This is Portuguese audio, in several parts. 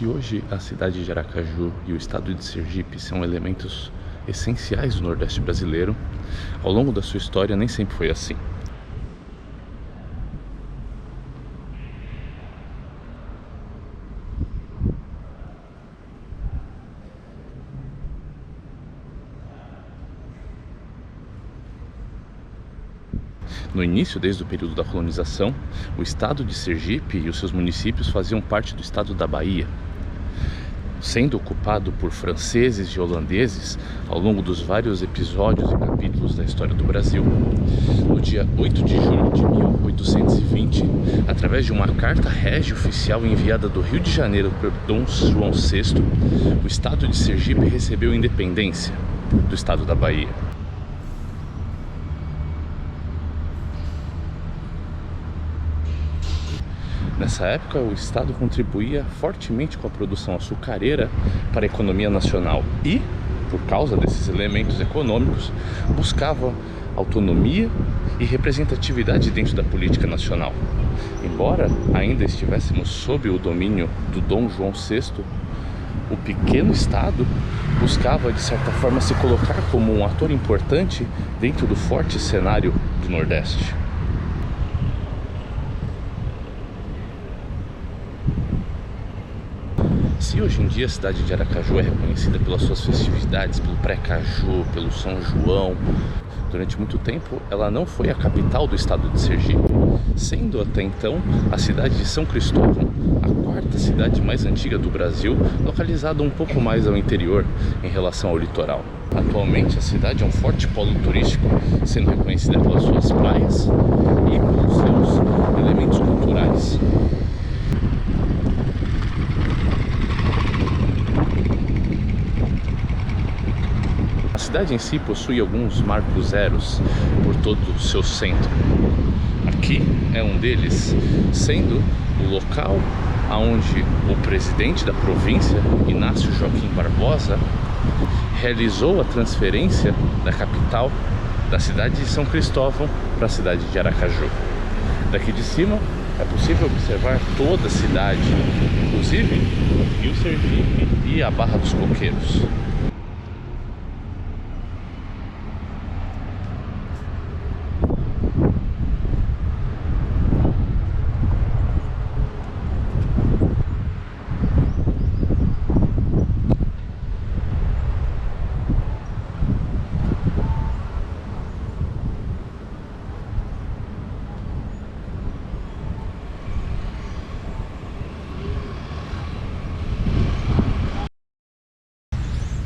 Se hoje a cidade de Aracaju e o estado de Sergipe são elementos essenciais do Nordeste brasileiro, ao longo da sua história nem sempre foi assim. No início, desde o período da colonização, o estado de Sergipe e os seus municípios faziam parte do estado da Bahia, sendo ocupado por franceses e holandeses ao longo dos vários episódios e capítulos da história do Brasil. No dia 8 de julho de 1820, através de uma carta régia oficial enviada do Rio de Janeiro por Dom João VI, o estado de Sergipe recebeu independência do estado da Bahia. Nessa época, o estado contribuía fortemente com a produção açucareira para a economia nacional e, por causa desses elementos econômicos, buscava autonomia e representatividade dentro da política nacional. Embora ainda estivéssemos sob o domínio do Dom João VI, o pequeno estado buscava, de certa forma, se colocar como um ator importante dentro do forte cenário do Nordeste. Se hoje em dia a cidade de Aracaju é reconhecida pelas suas festividades, pelo Pré-Caju, pelo São João, durante muito tempo ela não foi a capital do estado de Sergipe, sendo até então a cidade de São Cristóvão a quarta cidade mais antiga do Brasil, localizada um pouco mais ao interior em relação ao litoral. Atualmente a cidade é um forte polo turístico, sendo reconhecida pelas suas praias e pelos seus elementos culturais. A cidade em si possui alguns marcos zeros por todo o seu centro. Aqui é um deles, sendo o local onde o presidente da província, Inácio Joaquim Barbosa, realizou a transferência da capital da cidade de São Cristóvão para a cidade de Aracaju. Daqui de cima é possível observar toda a cidade, inclusive o Rio Sergipe e a Barra dos Coqueiros.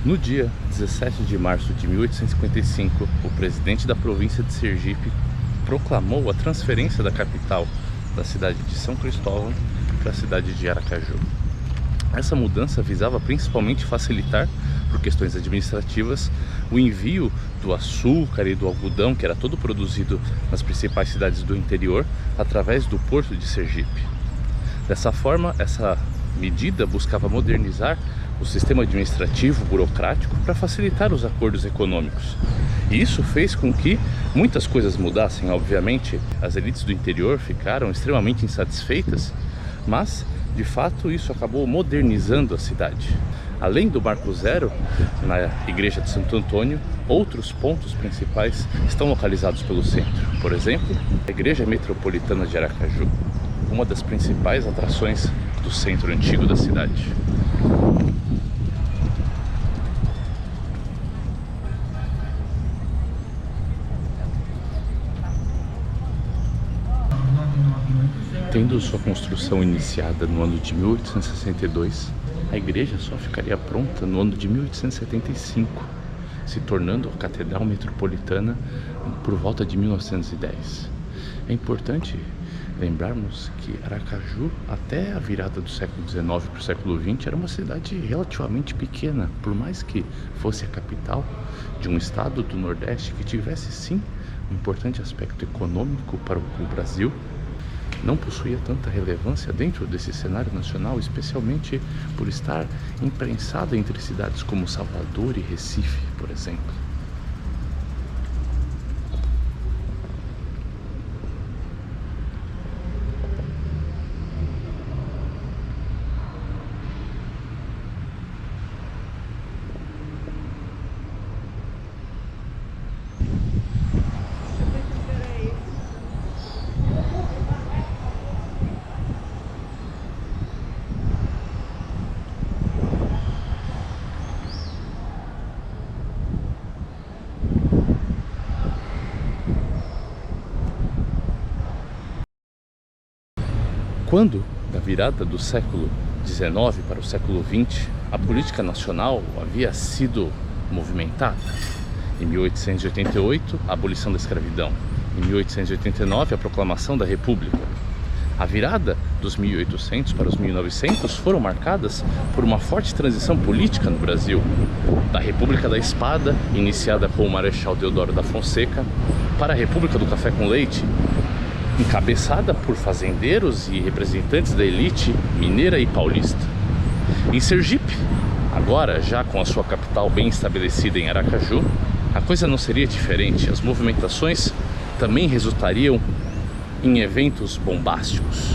No dia 17 de março de 1855, o presidente da província de Sergipe proclamou a transferência da capital da cidade de São Cristóvão para a cidade de Aracaju. Essa mudança visava principalmente facilitar, por questões administrativas, o envio do açúcar e do algodão, que era todo produzido nas principais cidades do interior, através do porto de Sergipe. Dessa forma, essa medida buscava modernizar o sistema administrativo burocrático para facilitar os acordos econômicos. E isso fez com que muitas coisas mudassem. Obviamente, as elites do interior ficaram extremamente insatisfeitas, mas, de fato, isso acabou modernizando a cidade. Além do Marco Zero, na igreja de Santo Antônio, outros pontos principais estão localizados pelo centro. Por exemplo, a Igreja Metropolitana de Aracaju, uma das principais atrações do centro antigo da cidade. Tendo sua construção iniciada no ano de 1862, a igreja só ficaria pronta no ano de 1875, se tornando a Catedral Metropolitana por volta de 1910. É importante lembrarmos que Aracaju, até a virada do século XIX para o século XX, era uma cidade relativamente pequena, por mais que fosse a capital de um estado do Nordeste que tivesse sim um importante aspecto econômico para o Brasil. Não possuía tanta relevância dentro desse cenário nacional, especialmente por estar imprensada entre cidades como Salvador e Recife, por exemplo. Quando, da virada do século XIX para o século XX, a política nacional havia sido movimentada. Em 1888, a abolição da escravidão. Em 1889, a proclamação da República. A virada dos 1800 para os 1900 foram marcadas por uma forte transição política no Brasil, da República da Espada, iniciada com o Marechal Deodoro da Fonseca, para a República do Café com Leite, encabeçada por fazendeiros e representantes da elite mineira e paulista. Em Sergipe, agora já com a sua capital bem estabelecida em Aracaju, a coisa não seria diferente. As movimentações também resultariam em eventos bombásticos.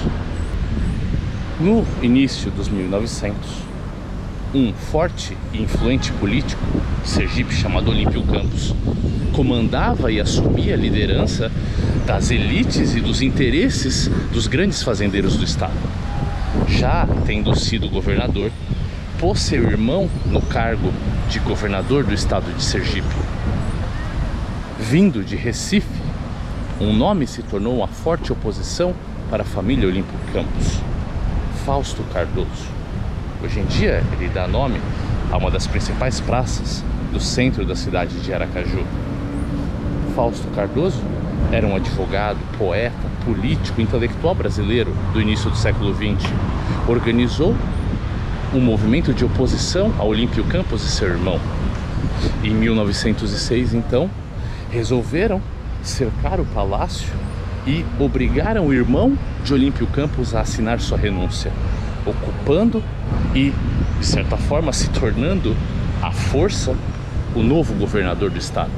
No início dos 1900, um forte e influente político de Sergipe chamado Olímpio Campos comandava e assumia a liderança das elites e dos interesses dos grandes fazendeiros do estado. Já tendo sido governador, pôs seu irmão no cargo de governador do estado de Sergipe. Vindo de Recife, um nome se tornou uma forte oposição para a família Olímpio Campos: Fausto Cardoso. Hoje em dia ele dá nome a uma das principais praças do centro da cidade de Aracaju. Fausto Cardoso era um advogado, poeta, político, intelectual brasileiro do início do século XX. Organizou um movimento de oposição a Olímpio Campos e seu irmão. Em 1906, então, resolveram cercar o palácio e obrigaram o irmão de Olímpio Campos a assinar sua renúncia, ocupando e, de certa forma, se tornando à força o novo governador do estado.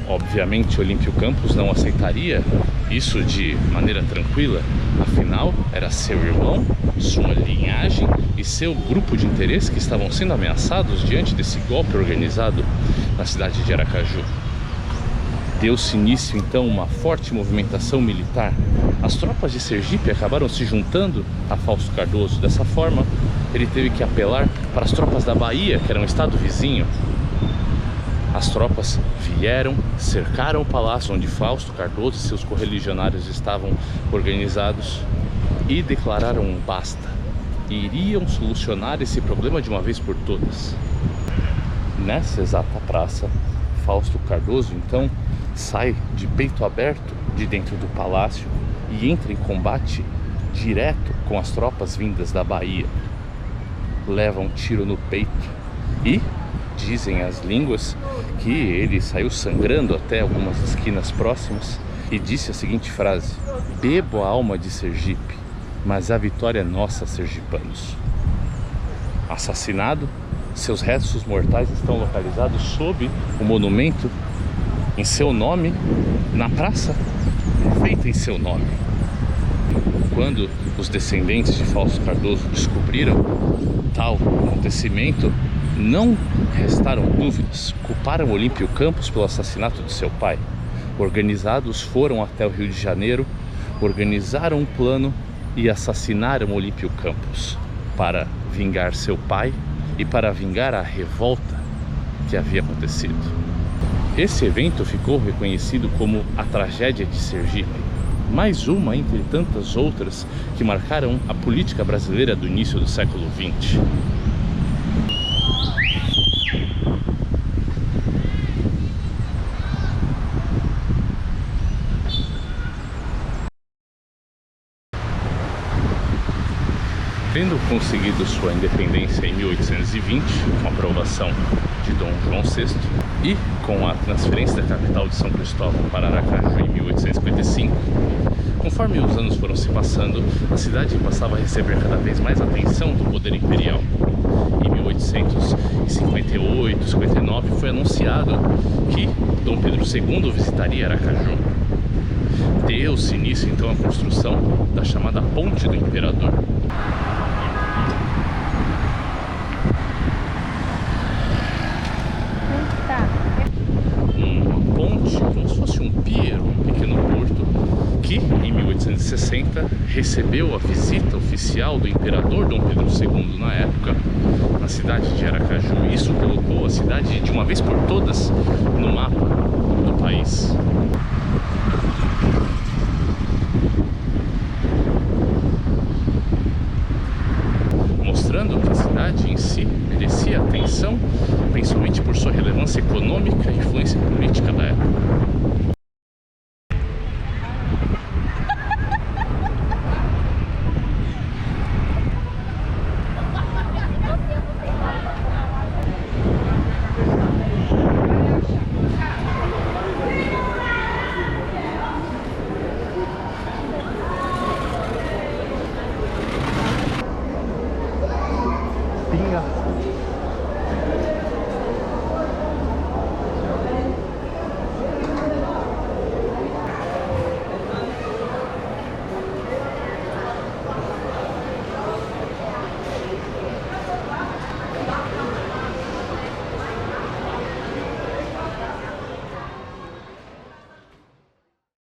Obviamente, Olímpio Campos não aceitaria isso de maneira tranquila, afinal, era seu irmão, sua linhagem e seu grupo de interesse que estavam sendo ameaçados diante desse golpe organizado na cidade de Aracaju. Deu-se início então uma forte movimentação militar. As tropas de Sergipe acabaram se juntando a Fausto Cardoso. Dessa forma, ele teve que apelar para as tropas da Bahia, que era um estado vizinho. As tropas vieram, cercaram o palácio onde Fausto Cardoso e seus correligionários estavam organizados e declararam um basta. Iriam solucionar esse problema de uma vez por todas. Nessa exata praça, Fausto Cardoso então sai de peito aberto de dentro do palácio e entra em combate direto com as tropas vindas da Bahia. Leva um tiro no peito e, dizem as línguas, que ele saiu sangrando até algumas esquinas próximas e disse a seguinte frase: "Bebo a alma de Sergipe, mas a vitória é nossa, sergipanos." Assassinado, seus restos mortais estão localizados sob o monumento em seu nome, na praça feita em seu nome. Quando os descendentes de Fausto Cardoso descobriram tal acontecimento, não restaram dúvidas, culparam Olímpio Campos pelo assassinato de seu pai. Organizados foram até o Rio de Janeiro, organizaram um plano e assassinaram Olímpio Campos para vingar seu pai e para vingar a revolta que havia acontecido. Esse evento ficou reconhecido como a tragédia de Sergipe, mais uma entre tantas outras que marcaram a política brasileira do início do século XX. Tendo conseguido sua independência em 1820, com a aprovação de Dom João VI, e com a transferência da capital de São Cristóvão para Aracaju em 1855, conforme os anos foram se passando, a cidade passava a receber cada vez mais atenção do poder imperial. Em 1858, 59, foi anunciado que Dom Pedro II visitaria Aracaju. Deu-se início então à construção da chamada Ponte do Imperador. Uma ponte, como se fosse um pier, um pequeno porto, que em 1860 recebeu a visita oficial do imperador Dom Pedro II na época, na cidade de Aracaju. Isso colocou a cidade de uma vez por todas no mapa do país. econômica e influência política da época.